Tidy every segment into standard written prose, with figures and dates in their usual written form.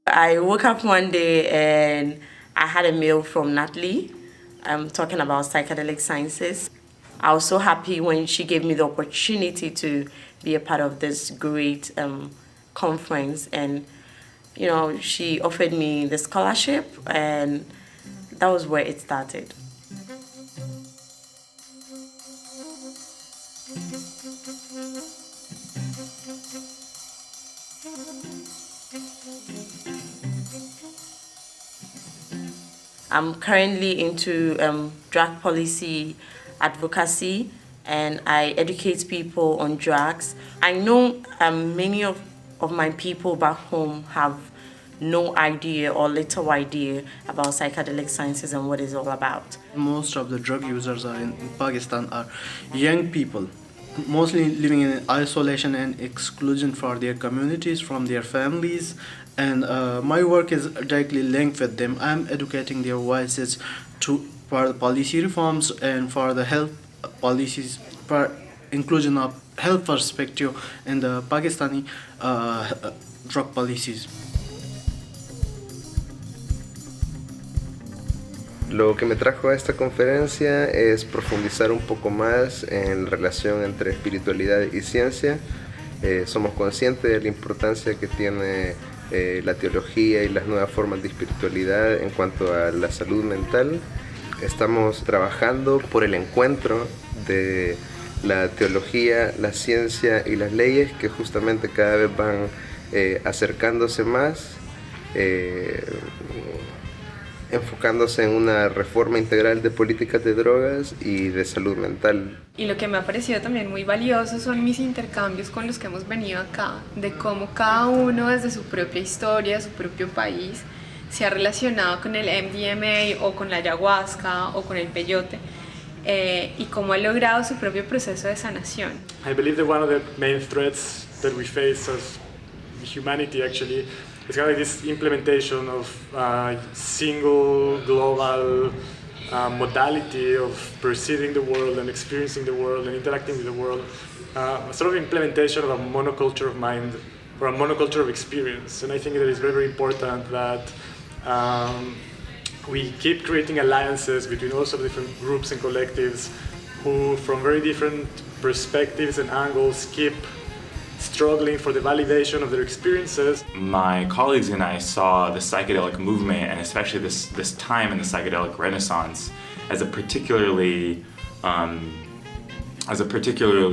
I woke up one day and I had a mail from Natalie talking about psychedelic sciences. I was so happy when she gave me the opportunity to be a part of this great conference, and she offered me the scholarship, and that was where it started. I'm currently into drug policy advocacy, and I educate people on drugs. I know many of my people back home have no idea or little idea about psychedelic sciences and what it's all about. Most of the drug users in Pakistan are young people, mostly living in isolation and exclusion for their communities, from their families. And my work is directly linked with them. I'm educating their voices for the policy reforms and for the health policies, for inclusion of health perspective in the Pakistani drug policies. Lo que me trajo a esta conferencia es profundizar un poco más en la relación entre espiritualidad y ciencia. Somos conscientes de la importancia que tiene la teología y las nuevas formas de espiritualidad en cuanto a la salud mental. Estamos trabajando por el encuentro de la teología, la ciencia y las leyes, que justamente cada vez van acercándose más, enfocándose en una reforma integral de políticas de drogas y de salud mental. Y lo que me ha parecido también muy valioso son mis intercambios con los que hemos venido acá, de cómo cada uno desde su propia historia, su propio país, se ha relacionado con el MDMA o con la ayahuasca o con el peyote, y cómo ha logrado su propio proceso de sanación. I believe that one of the main threats that we face as humanity actually is kind of this implementation of single global modality of perceiving the world and experiencing the world and interacting with the world, a sort of implementation of a monoculture of mind or a monoculture of experience. And I think that it's very, very important that we keep creating alliances between all sorts of different groups and collectives who, from very different perspectives and angles, keep struggling for the validation of their experiences. My colleagues and I saw the psychedelic movement, and especially this time in the psychedelic renaissance, as a particularly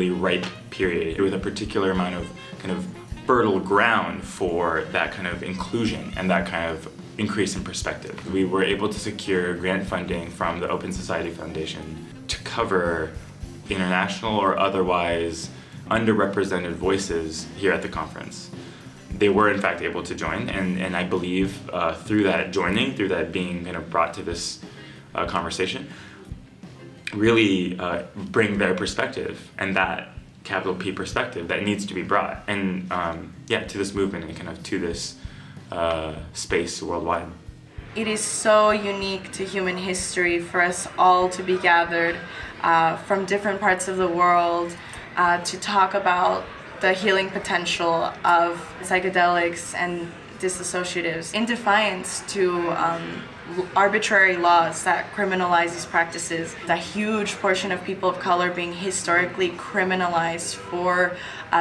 ripe period, with a particular amount of kind of fertile ground for that kind of inclusion and that kind of increase in perspective. We were able to secure grant funding from the Open Society Foundation to cover international or otherwise underrepresented voices here at the conference. They were in fact able to join, and I believe through that joining, through that being kind of brought to this conversation, really bring their perspective, and that capital P perspective that needs to be brought, and to this movement and kind of to this space worldwide. It is so unique to human history for us all to be gathered from different parts of the world to talk about the healing potential of psychedelics and dissociatives in defiance to arbitrary laws that criminalize these practices. A huge portion of people of color being historically criminalized for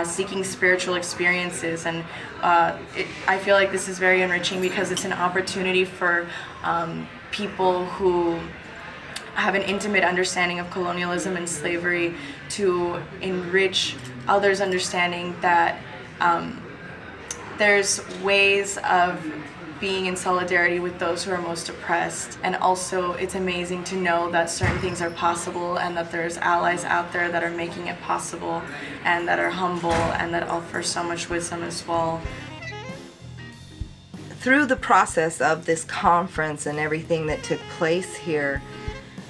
seeking spiritual experiences, and I feel like this is very enriching because it's an opportunity for people who have an intimate understanding of colonialism and slavery to enrich others' understanding that there's ways of being in solidarity with those who are most oppressed. And also it's amazing to know that certain things are possible and that there's allies out there that are making it possible and that are humble and that offer so much wisdom as well. Through the process of this conference and everything that took place here,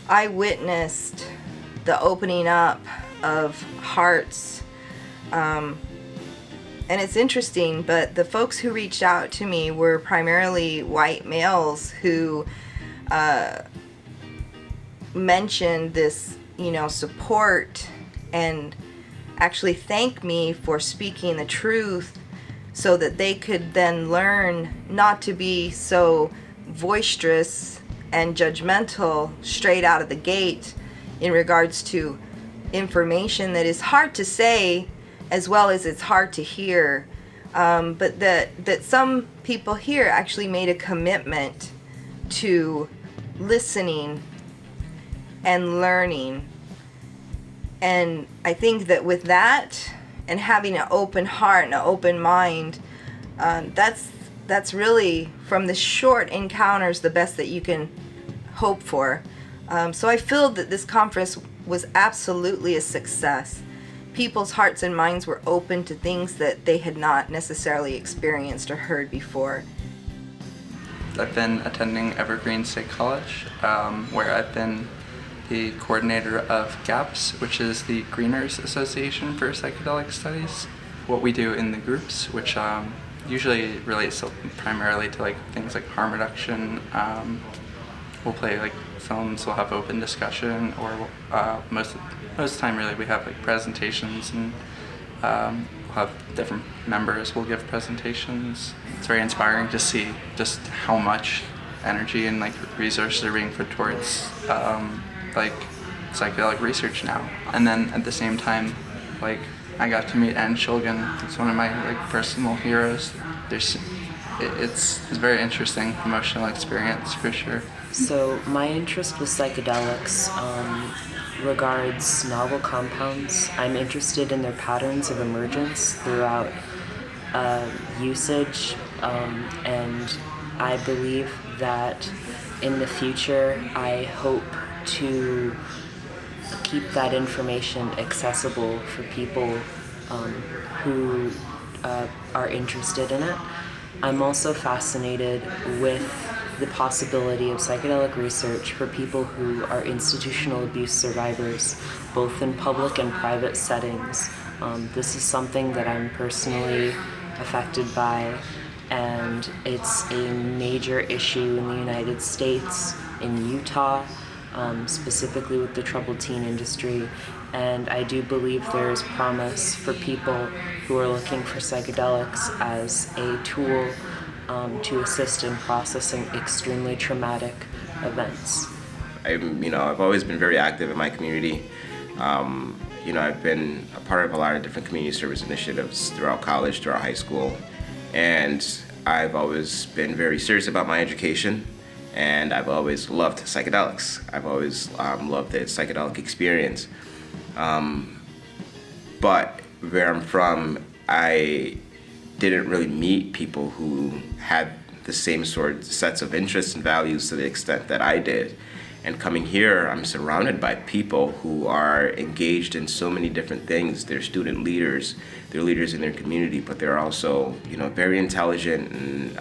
I witnessed the opening up of hearts. And it's interesting, but the folks who reached out to me were primarily white males who mentioned this, support and actually thanked me for speaking the truth so that they could then learn not to be so boisterous and judgmental straight out of the gate in regards to information that is hard to say as well as it's hard to hear. But that some people here actually made a commitment to listening and learning. And I think that with that and having an open heart and an open mind, that's really, from the short encounters, the best that you can hope for. So I feel that this conference was absolutely a success. People's hearts and minds were open to things that they had not necessarily experienced or heard before. I've been attending Evergreen State College, where I've been the coordinator of GAPS, which is the Greeners Association for Psychedelic Studies. What we do in the groups, which usually relates primarily to like things like harm reduction. We'll play like films, we'll have open discussion, or most of the time really we have like presentations, and we'll have different members will give presentations. It's very inspiring to see just how much energy and like resources are being put towards like psychedelic research now. And then at the same time, like I got to meet Anne Shulgin. It's one of my like personal heroes. It's a very interesting emotional experience for sure. So my interest with psychedelics regards novel compounds. I'm interested in their patterns of emergence throughout usage, and I believe that in the future I hope to keep that information accessible for people who are interested in it. I'm also fascinated with the possibility of psychedelic research for people who are institutional abuse survivors, both in public and private settings. This is something that I'm personally affected by, and it's a major issue in the United States, in Utah, specifically with the troubled teen industry. And I do believe there is promise for people who are looking for psychedelics as a tool to assist in processing extremely traumatic events. I've always been very active in my community. I've been a part of a lot of different community service initiatives throughout college, throughout high school, and I've always been very serious about my education, and I've always loved psychedelics. I've always loved the psychedelic experience. But where I'm from, I didn't really meet people who had the same sets of interests and values to the extent that I did. And coming here, I'm surrounded by people who are engaged in so many different things. They're student leaders, they're leaders in their community, but they're also, very intelligent and,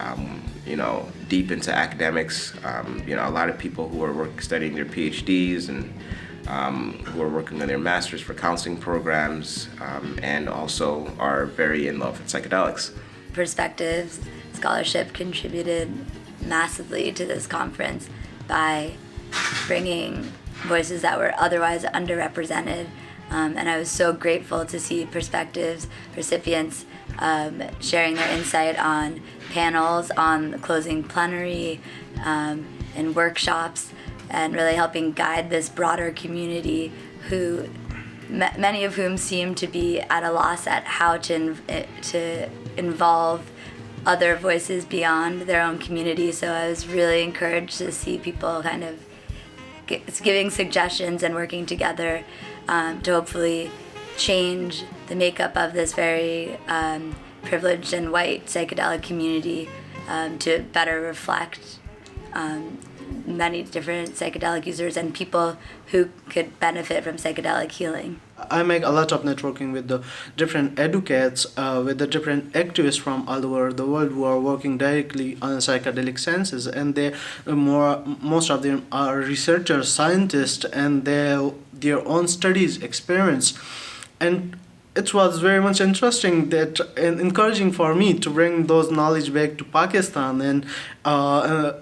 deep into academics. A lot of people who are studying their PhDs and who are working on their masters for counseling programs, and also are very in love with psychedelics. Perspectives Scholarship contributed massively to this conference by bringing voices that were otherwise underrepresented, and I was so grateful to see Perspectives recipients sharing their insight on panels, on the closing plenary, and workshops, and really helping guide this broader community who, many of whom seem to be at a loss at how to involve other voices beyond their own community. So I was really encouraged to see people kind of giving suggestions and working together to hopefully change the makeup of this very privileged and white psychedelic community to better reflect many different psychedelic users and people who could benefit from psychedelic healing. I make a lot of networking with the different educates, with the different activists from all over the world who are working directly on psychedelic sciences, and most of them are researchers, scientists, and their own studies, experience. And it was very much interesting and encouraging for me to bring those knowledge back to Pakistan and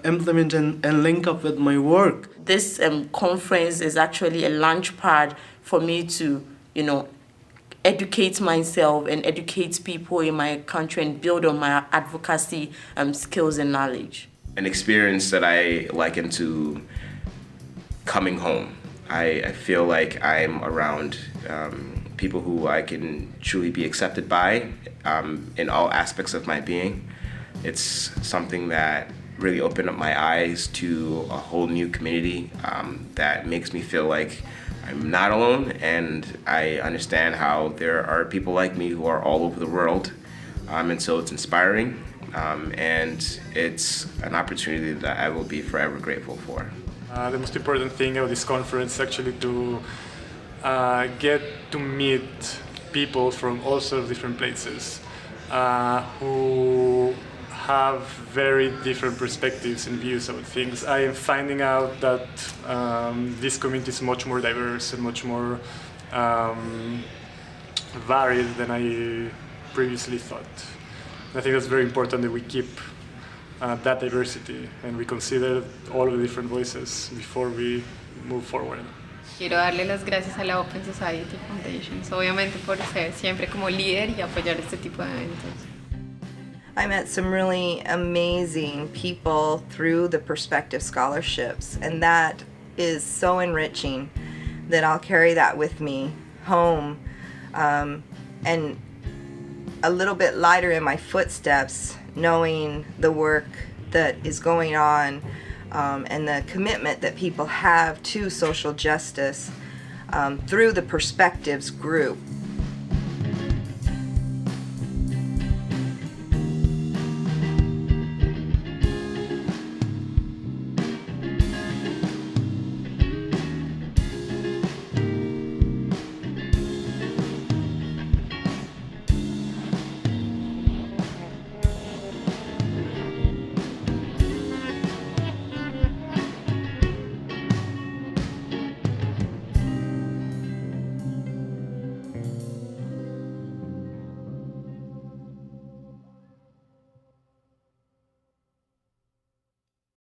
implement and link up with my work. This conference is actually a launch pad for me to, educate myself and educate people in my country and build on my advocacy skills and knowledge. An experience that I liken to coming home. I feel like I'm around people who I can truly be accepted by in all aspects of my being. It's something that really opened up my eyes to a whole new community that makes me feel like I'm not alone, and I understand how there are people like me who are all over the world, and so it's inspiring, and it's an opportunity that I will be forever grateful for. The most important thing of this conference is actually to get to meet people from all sorts of different places who have very different perspectives and views about things. I am finding out that this community is much more diverse and much more varied than I previously thought. I think that's very important that we keep that diversity and we consider all of the different voices before we move forward. Quiero darle las gracias a la Open Society Foundation, obviamente por ser siempre como líder y apoyar este tipo de eventos. I met some really amazing people through the Perspective Scholarships, and that is so enriching that I'll carry that with me home, and a little bit lighter in my footsteps, knowing the work that is going on and the commitment that people have to social justice through the Perspectives group.